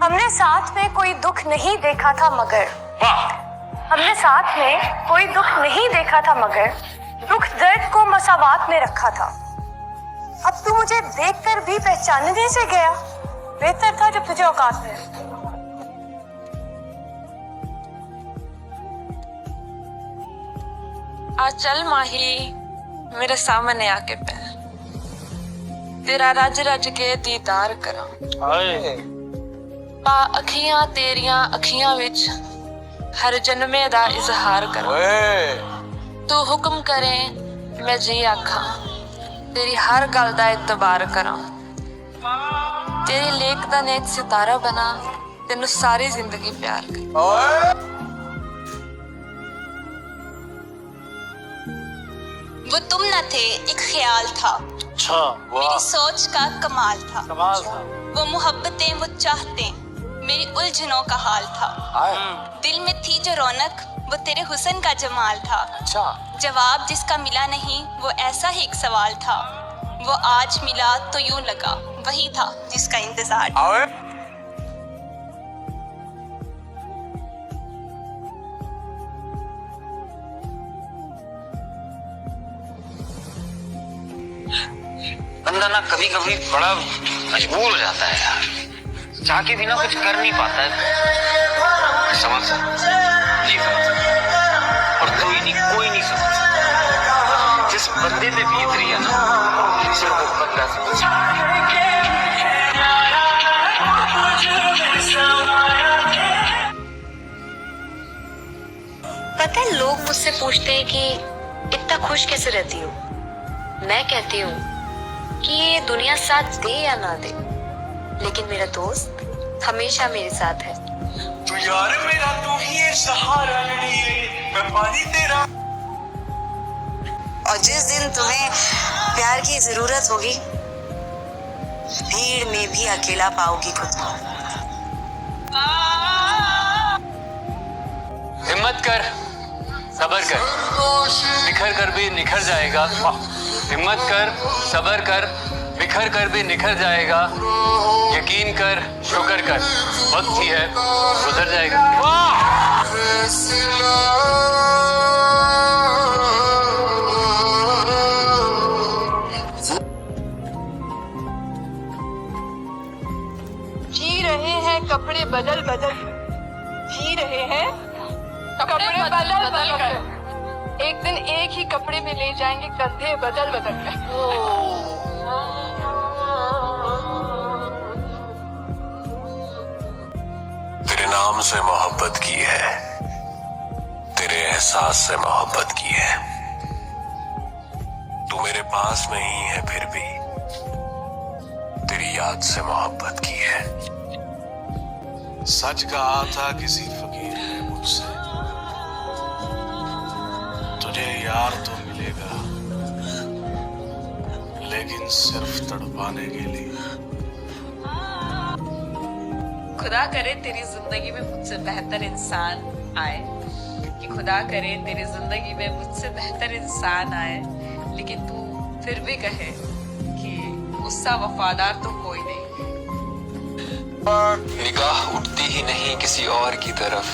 हमने साथ में कोई दुख नहीं देखा था मगर हमने साथ में कोई दुख नहीं देखा था मगर दुख दर्द को मसावात में रखा था। अब तू मुझे देखकर भी पहचानने से गया, बेहतर था जब तुझे औकात में। आ चल माही मेरे सामने आके पे तेरा रज रज के दीदार करा। पा अखियां तेरियां अखियां विच हर जन्मे दा इजहार करा। तू हुक्म करे मैं जी आखा तेरी हर गल दा इतबार करा। तेरी लेख दा नेक सितारा बना तेनू सारी जिंदगी प्यार कर। वो तुम न थे एक ख्याल था, अच्छा मेरी सोच का कमाल था। कमाल था। वो मोहब्बतें वो चाहते मेरी उलझनों का हाल था। दिल में थी जो रौनक वो तेरे हुस्न का जमाल था। अच्छा जवाब जिसका मिला नहीं वो ऐसा ही एक सवाल था। वो आज मिला तो यूं लगा वही था जिसका इंतजार था। बंदा ना कभी कभी बड़ा मजबूर हो जाता है यार, चाह के भी ना कुछ कर नहीं पाता है। समझ सकता नहीं समझ सकता और कोई नहीं समझ सकता। जिस बंदे पे बीत रही है ना सिर्फ वो बंदा समझ सकता है। पता है लोग मुझसे पूछते हैं कि इतना खुश कैसे रहती हो। मैं कहती हूँ कि ये दुनिया साथ दे या ना दे, लेकिन मेरा दोस्त हमेशा मेरे साथ है। तू यार मेरा तू ही है सहारा लिए मैं पानी तेरा। और जिस दिन तुम्हें प्यार की जरूरत होगी भीड़ में भी अकेला पाओगी खुद को। हिम्मत कर, सबर कर, बिखर कर भी निखर जाएगा। हिम्मत कर, सबर कर, बिखर कर भी निखर जाएगा। यकीन कर, शुक्र कर, वक्त ही है गुजर जाएगा। जी रहे हैं कपड़े बदल बदल, जी रहे हैं कपड़े बदल बदल कर। एक दिन एक ही कपड़े में ले जाएंगे कंधे बदल बदल कर। तेरे नाम से मोहब्बत की है, तेरे एहसास से मोहब्बत की है। तू मेरे पास नहीं है फिर भी तेरी याद से मोहब्बत की है। सच कहा था किसी फकीर ने मुझसे तुझे यार तो मिलेगा लेकिन सिर्फ तड़पाने के लिए। खुदा करे तेरी जिंदगी में मुझसे बेहतर इंसान आए, कि खुदा करे तेरी जिंदगी में मुझसे बेहतर इंसान आए, लेकिन तू फिर भी कहे कि उससा वफादार तो कोई नहीं। निगाह उठती ही नहीं किसी और की तरफ,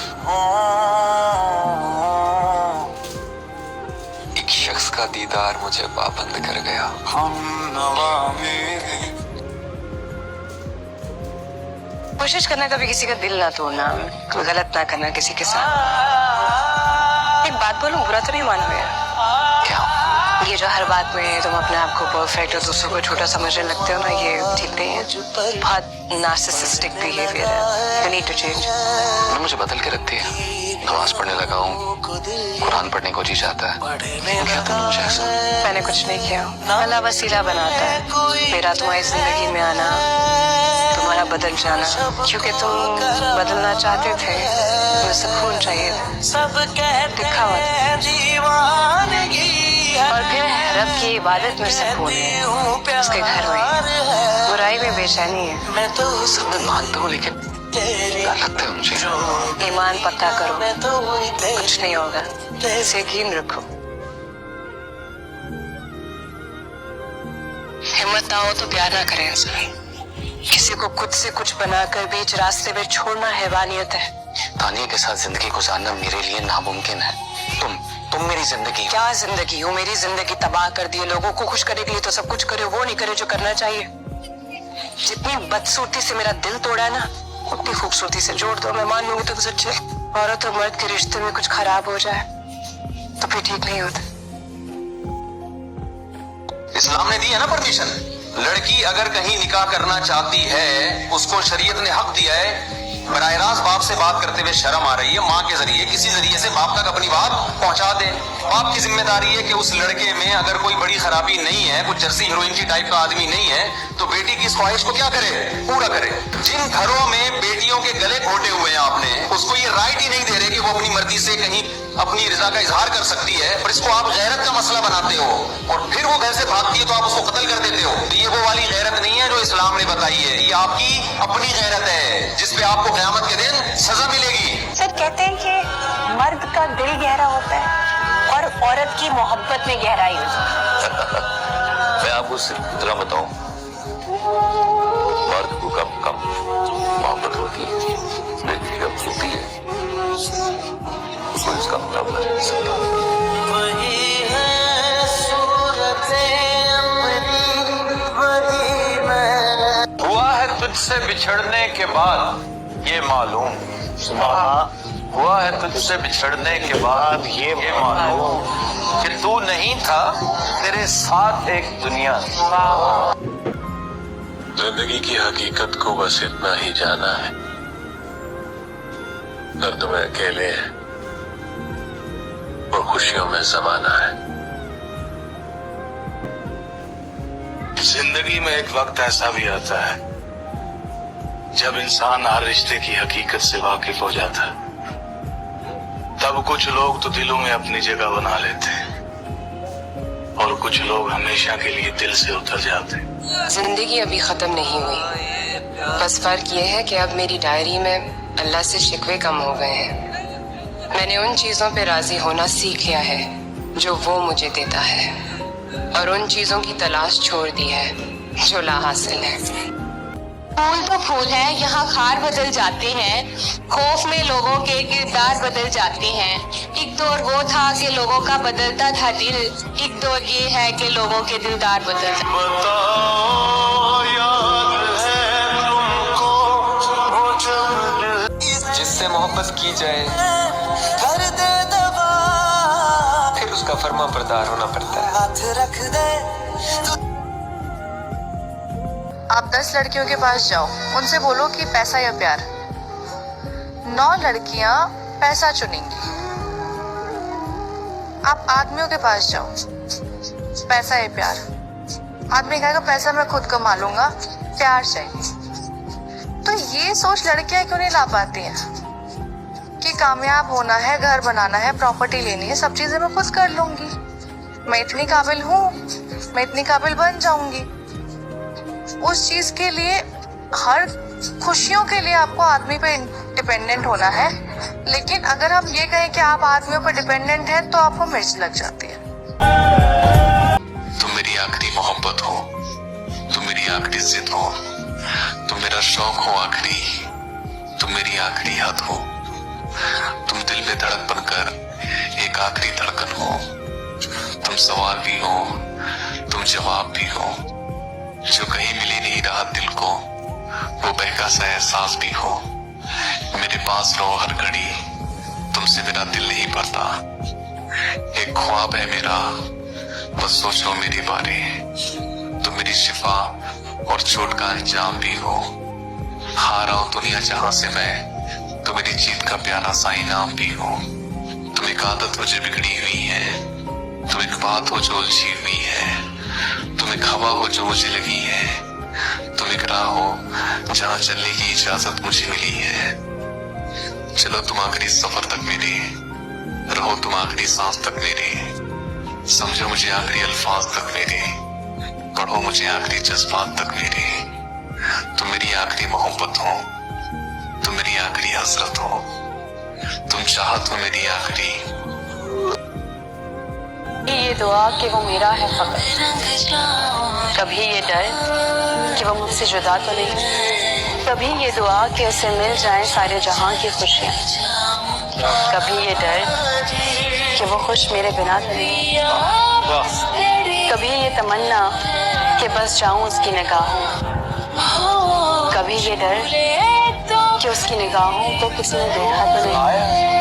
एक शख्स का दीदार मुझे पाबंद कर गया। कोशिश करना कभी किसी का दिल ना तोड़ना, कोई गलत ना करना किसी के साथ। एक बात बोलूं, बुरा तो नहीं मानोगे? क्या? ये जो हर बात में तुम अपने आप को परफेक्ट और दूसरों को छोटा समझने लगते हो ना, ये ठीक नहीं है। बहुत नार्सिसिस्टिक बिहेवियर है। You need to change. मुझे बदल के रखती है। नमाज पढ़ने लगा हूँ, कुरान पढ़ने को जी चाहता है। क्या तुमने मुझे ऐसा? मैंने कुछ नहीं किया, अल्लाह वसीला बनाता है। मेरा तुम्हारी जिंदगी में आना, तुम्हारा बदल जाना, क्योंकि तुम बदलना चाहते थे, तुम्हें सुकून चाहिए था, लिखा हुआ था। और फिर रब की इबादत में सुकून है, उसके घर में बुराई में बेचैनी है। मैं तो सब मैं मानता हूँ, लेकिन लगता है मुझे। ईमान पक्का करो, कुछ नहीं होगा, इसे यकीन रखो। हिम्मत ना हो तो प्यार ना करें इंसान। किसी को खुद से कुछ बनाकर बीच रास्ते में छोड़ना हैवानियत है। तानिया के साथ जिंदगी गुजारना मेरे लिए नामुमकिन है। तुम मेरी जिंदगी। क्या जिंदगी हो? मेरी जिंदगी तबाह कर दी है। लोगों को खुश करने के लिए तो सब कुछ करे, वो नहीं करे जो करना चाहिए। जितनी बदसूरती से मेरा दिल तोड़ा है ना, उतनी खूबसूरती से जोड़ दो। मैं मान लूंगी तुम सच्चे। औरत और मर्द के रिश्ते में कुछ खराब हो जाए तो फिर ठीक नहीं होता। इस्लाम ने दी है ना परमिशन। लड़की अगर कहीं निकाह करना चाहती है, उसको शरीयत ने हक दिया है। बराह रास्त बाप से बात करते हुए शर्म आ रही है, माँ के जरिए किसी जरिए से बाप तक अपनी बात पहुंचा दे। बाप की जिम्मेदारी है कि उस लड़के में अगर कोई बड़ी खराबी नहीं है, कुछ जर्सी हीरोइन की टाइप का आदमी नहीं है, तो बेटी की इस ख्वाहिश को क्या करे, पूरा करे। जिन घरों में बेटियों के गले घोटे हुए हैं आपने, उसको ये राइट ही नहीं दे रहे कि वो अपनी मर्जी से कहीं अपनी रजा का इजहार कर सकती है, पर इसको आप गैरत का मसला बनाते हो और फिर वो घर से भागती है तो आप उसको कत्ल कर देते हो। तो ये वो वाली गैरत नहीं है जो इस्लाम ने बताई है, ये आपकी अपनी गैरत है जिसपे आपको क़यामत के दिन सजा मिलेगी। सर कहते हैं कि मर्द का दिल गहरा होता है और औरत की मोहब्बत में गहराई होती है। मैं आपको सिर्फ इतना बताऊं, मर्द को कम मोहब्बत होती है, लड़की कम होती है, उसको इसका मुकाबला नहीं कर सकता। हुआ है तुझसे बिछड़ने के बाद ये मालूम, हुआ है तुझसे बिछड़ने के बाद ये मालूम कि तू नहीं था, तेरे साथ एक दुनिया। जिंदगी की हकीकत को बस इतना ही जाना है, दर्द में अकेले हैं और खुशियों में ज़माना है। जिंदगी में एक वक्त ऐसा भी आता है जब इंसान हर रिश्ते की हकीकत से वाकिफ हो जाता है। तब कुछ लोग तो दिलों में अपनी जगह बना लेते हैं और कुछ लोग हमेशा के लिए दिल से उतर जाते हैं। जिंदगी अभी खत्म नहीं हुई, बस फर्क ये है कि अब मेरी डायरी में अल्लाह से शिकवे कम हो गए हैं। मैंने उन चीजों पे राजी होना सीख लिया है जो वो मुझे देता है और उन चीजों की तलाश छोड़ दी है जो ला हासिल है। फूल तो फूल है, यहाँ खार बदल जाते हैं। खौफ में लोगों के किरदार बदल जाते हैं। एक दौर वो था कि लोगों का बदलता था दिल, एक दौर ये है कि लोगों के दिलदार बदल जाते। जिससे मोहब्बत की जाए फिर उसका फर्मा बरदार होना पड़ता है। आप 10 लड़कियों के पास जाओ, उनसे बोलो कि पैसा या प्यार। 9 लड़कियां पैसा चुनेंगी। आप आदमियों के पास जाओ, पैसा या प्यार। आदमी कहेगा पैसा मैं खुद कमा लूंगा, प्यार चाहिए। तो ये सोच लड़कियां क्यों नहीं ला पाती हैं कि कामयाब होना है, घर बनाना है, प्रॉपर्टी लेनी है, सब चीजें मैं खुद कर लूंगी, मैं इतनी काबिल हूँ, मैं इतनी काबिल बन जाऊंगी। उस चीज के लिए, हर खुशियों के लिए आपको आदमी पे डिपेंडेंट होना है। लेकिन अगर हम ये कहें कि आप आदमियों पर डिपेंडेंट हैं तो आपको मिर्च लग जाती है। तुम मेरी आखिरी मोहब्बत हो, तुम मेरी आखिरी जिद हो, तुम मेरा शौक हो आखिरी, तुम मेरी आखिरी हद हो। तुम दिल में धड़क बनकर एक आखिरी धड़कन हो। तुम सवाल भी हो, तुम जवाब भी हो, जो कहीं मिली नहीं रहा दिल को, वो बहका सा एहसास भी हो। मेरे पास रहो हर घड़ी, तुमसे मेरा दिल नहीं भरता। एक ख्वाब है मेरा, बस सोच लो मेरे बारे। तुम मेरी शिफा और चोट का अंजाम भी हो। हारा हूं दुनिया जहां से मैं, तो मेरी जीत का प्यारा सा इनाम भी हो। तुम एक आदत हो जो बिगड़ी हुई है, तुम एक बात हो जो उलझी हुई है, तुम एक हवा हो जो मुझे लगी है, तुम एक राह हो जहां चलने की इजाजत मुझे मिली है। चलो तुम आखिरी सफर तक मेरे, रहो तुम आखिरी सांस तक मेरे, समझो मुझे आखिरी अल्फाज तक मेरे, पढ़ो मुझे आखिरी जज्बात तक मेरे। तुम मेरी आखिरी मोहब्बत हो, तुम मेरी आखिरी हसरत हो, तुम चाहत हो मेरी आखिरी। ये दुआ कि वो मेरा है फकत, कभी ये डर कि वो मुझसे जुदा तो नहीं, कभी ये दुआ कि उसे मिल जाए सारे जहां की खुशियाँ, कभी ये डर कि वो खुश मेरे बिना तो नहीं, कभी ये तमन्ना कि बस जाऊं उसकी निगाहों, कभी ये डर कि उसकी निगाहों को किसी ने देखा तो नहीं,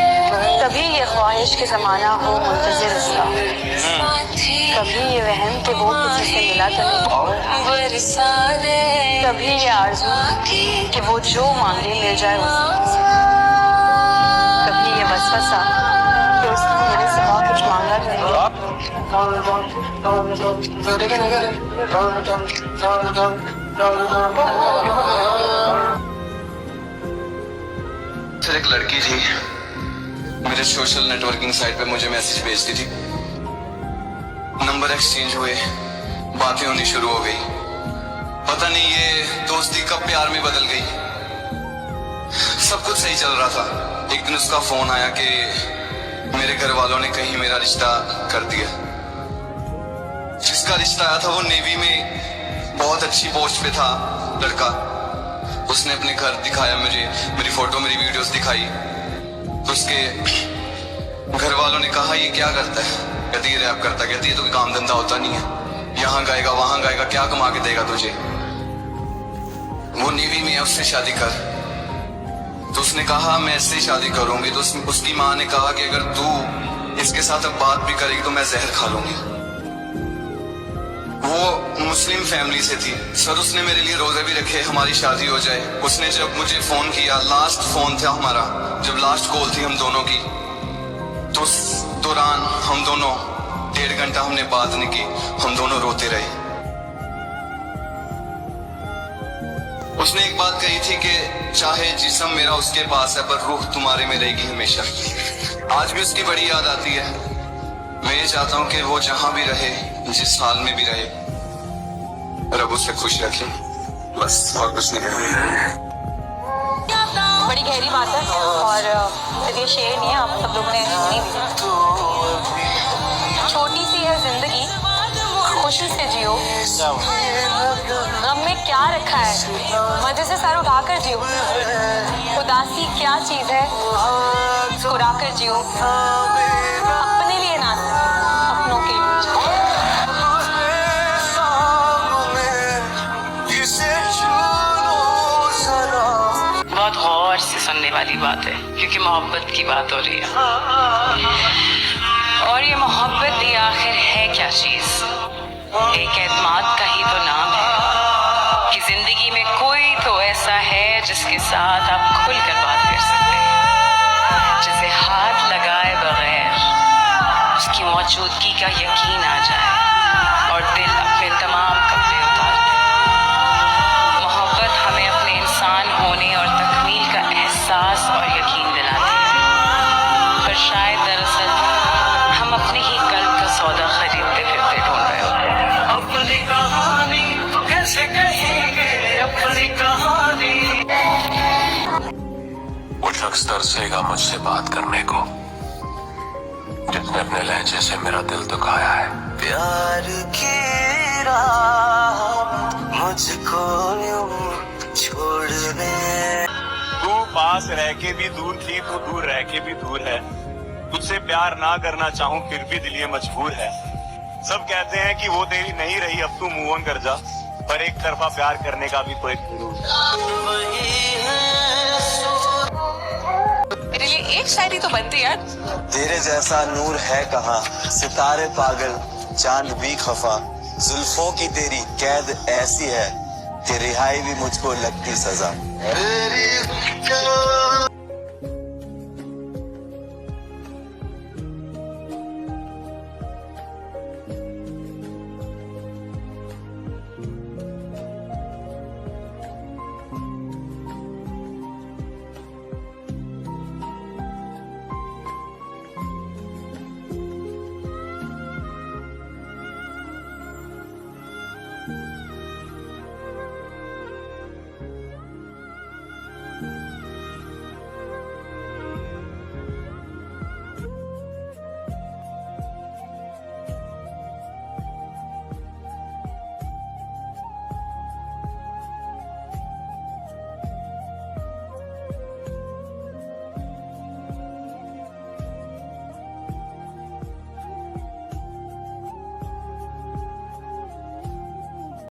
कभी ये ख्वाहिश कि ज़माना हो मुंतज़िर उसका, कभी ये वहम कि वो किसी से मिला तो नहीं, कभी ये आरज़ू कि वो जो मांगे मिल जाए उससे, कभी ये वसवसा कि उसने मेरे सिवा कुछ मांगा तो नहीं। फिर एक लड़की थी मेरे सोशल नेटवर्किंग साइट पे मुझे मैसेज भेजती थी, नंबर एक्सचेंज हुए, बातें होनी शुरू हो गई, पता नहीं ये दोस्ती कब प्यार में बदल गई। सब कुछ सही चल रहा था, एक दिन उसका फोन आया कि मेरे घर वालों ने कहीं मेरा रिश्ता कर दिया। जिसका रिश्ता आया था वो नेवी में बहुत अच्छी पोस्ट पे था लड़का, उसने अपने घर दिखाया मुझे, मेरी फोटो मेरी वीडियोस दिखाई, तो उसके घर वालों ने कहा ये क्या करता है, कहती है रैप करता, कहती है तो काम धंधा होता नहीं है, यहाँ गाएगा वहां गाएगा, क्या कमा के देगा तुझे, वो नेवी में है उससे शादी कर। तो उसने कहा मैं इससे शादी करूंगी, तो उसकी माँ ने कहा कि अगर तू इसके साथ अब बात भी करेगी तो मैं जहर खा लूंगी। वो मुस्लिम फैमिली से थी सर, उसने मेरे लिए रोजे भी रखे हमारी शादी हो जाए। उसने जब मुझे फोन किया, लास्ट फोन था हमारा, जब लास्ट कॉल थी हम दोनों की, तो उस दौरान हम दोनों 1.5 घंटा हमने बात नहीं की, हम दोनों रोते रहे। उसने एक बात कही थी कि चाहे जिस्म मेरा उसके पास है पर रूह तुम्हारे में रहेगी हमेशा। आज भी उसकी बड़ी याद आती है। मैं ये चाहता हूँ कि वो जहां भी रहे, जिस हाल में भी रहे, रब उसे खुश रखे, बस और कुछ नहीं। बड़ी गहरी बात है और ये शेर नहीं है, आप सब लोगों ने सुनी भी। छोटी सी है जिंदगी, खुशी से जियो, गम में क्या रखा है, मजे से सर उठाकर जियो, उदासी क्या चीज है, मुस्कुराकर जियो, अपने लिए ना अपनों के लिए। बहुत गौर से सुनने वाली बात है, क्योंकि मोहब्बत की बात हो रही है, और ये मोहब्बत भी आखिर है क्या चीज? एक एतमाद का ही तो नाम है कि जिंदगी में कोई तो ऐसा है जिसके साथ आप खुलकर बात कर सकते हैं, जिसे हाथ लगाए बगैर उसकी मौजूदगी का यकीन आ जाए और दिल अपने तमाम कपड़े उतार दे। मोहब्बत हमें अपने इंसान होने और तकमील का एहसास और यकीन दिलाती है, पर शायद दरअसल हम अपने ही कल्ब का सौदा खरीदते फिरते ढूंढ रहे होते हैं। अपनी कहानी तो कैसे कहेंगे अपनी कहानी। वो शख्स तरसेगा मुझसे बात करने को, जिसने अपने लहजे से मेरा दिल दुखाया है। प्यार की राह मुझको यूं छोड़ने। तू पास रह के भी दूर थी, तू दूर रह के भी दूर है, तुझसे प्यार ना करना चाहूं फिर भी दिल ये मजबूर है। सब कहते हैं कि वो तेरी नहीं रही, अब तू मूव ऑन कर जा, पर एक तरफा प्यार करने का भी तो एक गुरूर है। मेरे लिए एक शायरी तो बनती यार। तेरे जैसा नूर है कहाँ, सितारे पागल चांद भी खफा, जुल्फों की तेरी कैद ऐसी है कि रिहाई भी मुझको लगती सजा।